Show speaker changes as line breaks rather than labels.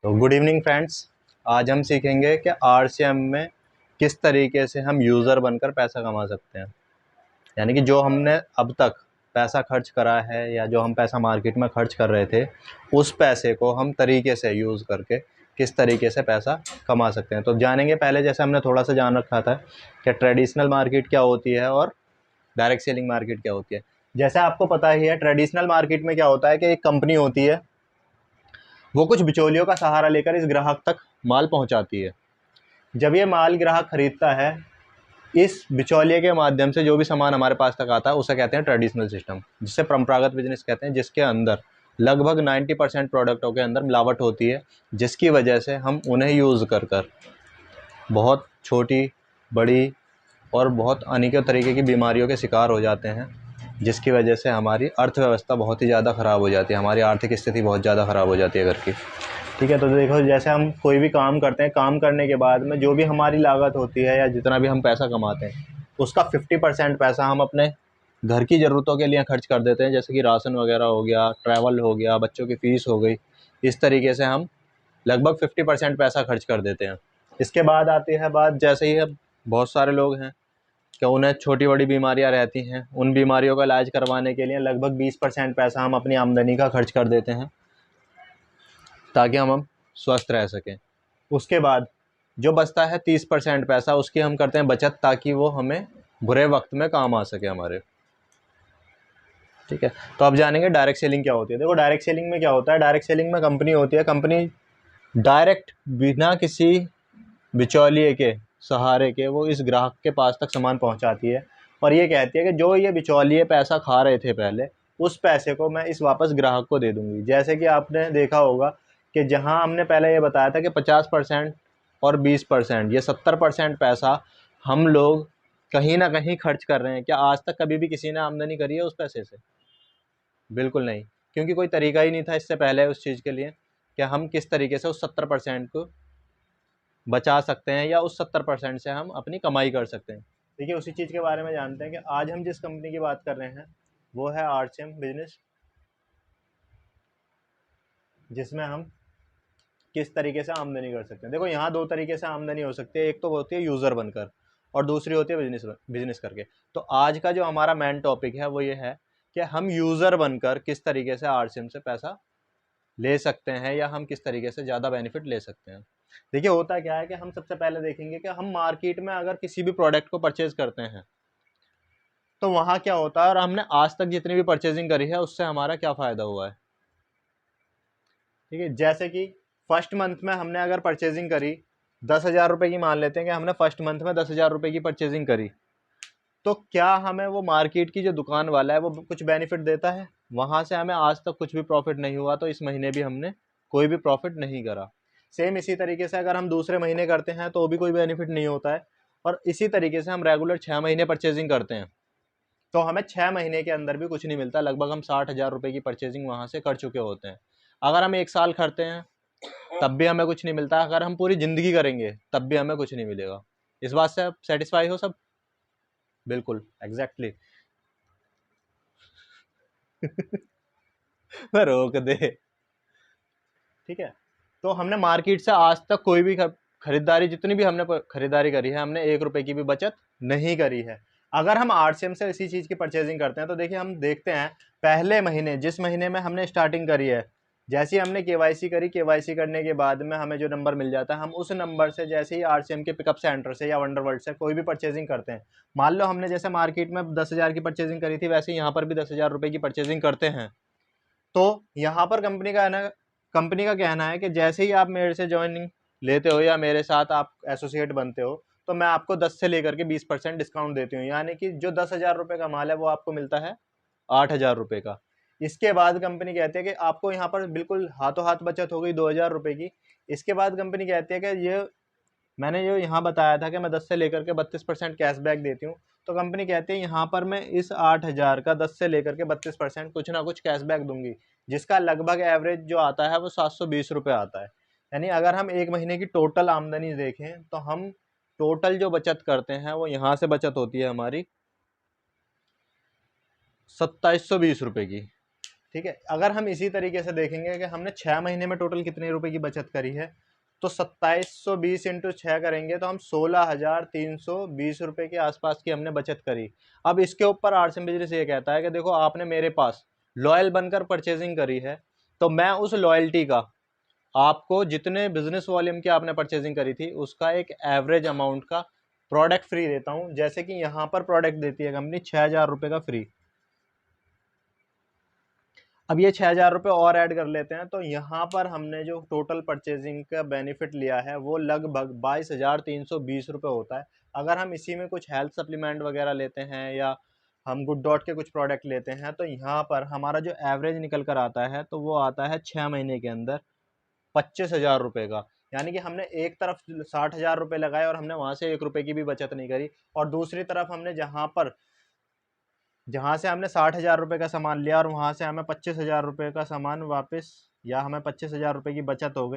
तो good evening friends. आज हम सीखेंगे कि आरसीएम में किस तरीके से हम यूज़र बनकर पैसा कमा सकते हैं। यानी कि जो हमने अब तक पैसा खर्च करा है या जो हम पैसा मार्केट में खर्च कर रहे थे, उस पैसे को हम तरीके से यूज़ करके किस तरीके से पैसा कमा सकते हैं। तो जानेंगे। पहले जैसे हमने थोड़ा सा जान रखा था कि ट्रेडिशनल मार्केट क्या होती है और डायरेक्ट सेलिंग मार्केट क्या होती है। जैसे आपको पता ही है, ट्रेडिशनल मार्केट में क्या होता है कि एक कंपनी होती है, वो कुछ बिचौलियों का सहारा लेकर इस ग्राहक तक माल पहुंचाती है। जब ये माल ग्राहक खरीदता है, इस बिचौलिए के माध्यम से जो भी सामान हमारे पास तक आता है उसे कहते हैं ट्रेडिशनल सिस्टम, जिसे परंपरागत बिजनेस कहते हैं, जिसके अंदर लगभग 90% प्रोडक्टों के अंदर मिलावट होती है, जिसकी वजह से हम उन्हें यूज़ कर कर बहुत छोटी बड़ी और बहुत अनेकों तरीके की बीमारियों के शिकार हो जाते हैं, जिसकी वजह से हमारी अर्थव्यवस्था बहुत ही ज़्यादा ख़राब हो जाती है, हमारी आर्थिक स्थिति बहुत ज़्यादा ख़राब हो जाती है घर की। ठीक है, तो देखो, जैसे हम कोई भी काम करते हैं, काम करने के बाद में जो भी हमारी लागत होती है या जितना भी हम पैसा कमाते हैं, उसका 50% पैसा हम अपने घर की ज़रूरतों के लिए खर्च कर देते हैं, जैसे कि राशन वगैरह हो गया, ट्रैवल हो गया, बच्चों की फ़ीस हो गई। इस तरीके से हम लगभग 50% पैसा खर्च कर देते हैं। इसके बाद आती है बात, जैसे ही अब बहुत सारे लोग हैं कि उन्हें छोटी बड़ी बीमारियां रहती हैं, उन बीमारियों का इलाज करवाने के लिए लगभग 20% पैसा हम अपनी आमदनी का खर्च कर देते हैं, ताकि हम स्वस्थ रह सकें। उसके बाद जो बचता है 30% पैसा, उसकी हम करते हैं बचत, ताकि वो हमें बुरे वक्त में काम आ सके हमारे। ठीक है, तो अब जानेंगे डायरेक्ट सेलिंग क्या होती है। देखो, डायरेक्ट सेलिंग में क्या होता है। डायरेक्ट सेलिंग में कंपनी होती है, कंपनी डायरेक्ट बिना किसी बिचौलिए के सहारे के वो इस ग्राहक के पास तक सामान पहुंचाती है, और ये कहती है कि जो ये बिचौलिए पैसा खा रहे थे पहले, उस पैसे को मैं इस वापस ग्राहक को दे दूंगी। जैसे कि आपने देखा होगा कि जहां हमने पहले ये बताया था कि 50% और 20%, ये 70% पैसा हम लोग कहीं ना कहीं खर्च कर रहे हैं। क्या आज तक कभी भी किसी ने आमदनी करी है उस पैसे से? बिल्कुल नहीं, क्योंकि कोई तरीका ही नहीं था इससे पहले उस चीज़ के लिए कि हम किस तरीके से उस 70% को बचा सकते हैं या उस 70% से हम अपनी कमाई कर सकते हैं। देखिए, उसी चीज़ के बारे में जानते हैं कि आज हम जिस कंपनी की बात कर रहे हैं वो है आरसीएम बिजनेस, जिसमें हम किस तरीके से आमदनी कर सकते हैं। देखो, यहाँ दो तरीके से आमदनी हो सकती है। एक तो होती है यूज़र बनकर, और दूसरी होती है बिजनेस करके। तो आज का जो हमारा मेन टॉपिक है वो ये है कि हम यूज़र बनकर किस तरीके से आरसीएम से पैसा ले सकते हैं, या हम किस तरीके से ज़्यादा बेनिफिट ले सकते हैं। देखिए, होता क्या है कि हम सबसे पहले देखेंगे कि हम मार्केट में अगर किसी भी प्रोडक्ट को परचेज करते हैं तो वहाँ क्या होता है, और हमने आज तक जितनी भी परचेजिंग करी है उससे हमारा क्या फ़ायदा हुआ है। ठीक है, जैसे कि फर्स्ट मंथ में हमने अगर परचेजिंग करी 10,000 रुपये की, मान लेते हैं कि हमने फर्स्ट मंथ में 10,000 रुपये की परचेजिंग करी, तो क्या हमें वो मार्केट की जो दुकान वाला है वो कुछ बेनिफिट देता है? वहाँ से हमें आज तक कुछ भी प्रॉफिट नहीं हुआ, तो इस महीने भी हमने कोई भी प्रॉफिट नहीं करा। सेम इसी तरीके से अगर हम दूसरे महीने करते हैं तो भी कोई बेनिफिट नहीं होता है। और इसी तरीके से हम रेगुलर 6 महीने परचेजिंग करते हैं तो हमें 6 महीने के अंदर भी कुछ नहीं मिलता। लगभग हम 60,000 रुपये की परचेजिंग वहाँ से कर चुके होते हैं। अगर हम 1 साल करते हैं तब भी हमें कुछ नहीं मिलता। अगर हम पूरी ज़िंदगी करेंगे तब भी हमें कुछ नहीं मिलेगा। इस बात से आप सेटिस्फाई हो सब? बिल्कुल, एग्जैक्टली। रोक दे। ठीक है, तो हमने मार्केट से आज तक कोई भी खरीदारी, जितनी भी हमने खरीदारी करी है, हमने 1 रुपए की भी बचत नहीं करी है। अगर हम आरसीएम से इसी चीज़ की परचेजिंग करते हैं तो देखिए, हम देखते हैं पहले महीने, जिस महीने में हमने स्टार्टिंग करी है, जैसे ही हमने केवाईसी करी, केवाईसी करने के बाद में हमें जो नंबर मिल जाता है, हम उस नंबर से जैसे ही आरसीएम के पिकअप सेंटर से या वंडरवर्ल्ड से कोई भी परचेजिंग करते हैं, मान लो हमने जैसे मार्केट में 10,000 की परचेजिंग करी थी, वैसे यहाँ पर भी 10,000 रुपये की परचेजिंग करते हैं, तो यहाँ पर कंपनी का कहना है कि जैसे ही आप मेरे से ज्वाइनिंग लेते हो या मेरे साथ आप एसोसिएट बनते हो, तो मैं आपको 10 से लेकर के 20% डिस्काउंट देती हूँ। यानी कि जो 10,000 रुपये का माल है वो आपको मिलता है 8,000 रुपये का। इसके बाद कंपनी कहती है कि आपको यहाँ पर बिल्कुल हाथों हाथ बचत हो गई 2,000 रुपये की। इसके बाद कंपनी कहती है कि ये मैंने जो यहाँ बताया था कि मैं 10 से लेकर के 32% कैशबैक देती हूँ, तो कंपनी कहती है यहाँ पर मैं इस 8,000 का 10 से लेकर के 32% कुछ ना कुछ कैशबैक दूंगी, जिसका लगभग एवरेज जो आता है वो 720 रुपये आता है। यानी अगर हम एक महीने की टोटल आमदनी देखें तो हम टोटल जो बचत करते हैं वो यहाँ से बचत होती है हमारी 2,720 रुपये की। ठीक है। अगर हम इसी तरीके से देखेंगे कि हमने 6 महीने में टोटल कितने रुपए की बचत करी है, तो 2720 इंटू 6 करेंगे तो हम 16,320 रुपए के आसपास की हमने बचत करी। अब इसके ऊपर आरसीएम बिजनेस ये कहता है कि देखो आपने मेरे पास लॉयल बनकर परचेजिंग करी है, तो मैं उस लॉयल्टी का आपको जितने बिजनेस वॉल्यूम की आपने परचेजिंग करी थी उसका एक एवरेज अमाउंट का प्रोडक्ट फ्री देता हूं। जैसे कि यहाँ पर प्रोडक्ट देती है कंपनी 6,000 रुपये का फ्री। अब ये 6,000 रुपये और ऐड कर लेते हैं, तो यहाँ पर हमने जो टोटल परचेजिंग का बेनिफिट लिया है वो लगभग 22,320 रुपये होता है। अगर हम इसी में कुछ हेल्थ सप्लीमेंट वगैरह लेते हैं या हम गुड डॉट के कुछ प्रोडक्ट लेते हैं, तो यहाँ पर हमारा जो एवरेज निकल कर आता है तो वो आता है 6 महीने के अंदर 25,000 रुपये का। यानी कि हमने एक तरफ 60,000 रुपये लगाए और हमने वहाँ से 1 रुपये की भी बचत नहीं करी, और दूसरी तरफ हमने जहाँ से हमने 60,000 रुपये का सामान लिया और वहाँ से हमें 25,000 रुपये का सामान वापस, या हमें 25,000 रुपये की बचत हो गई।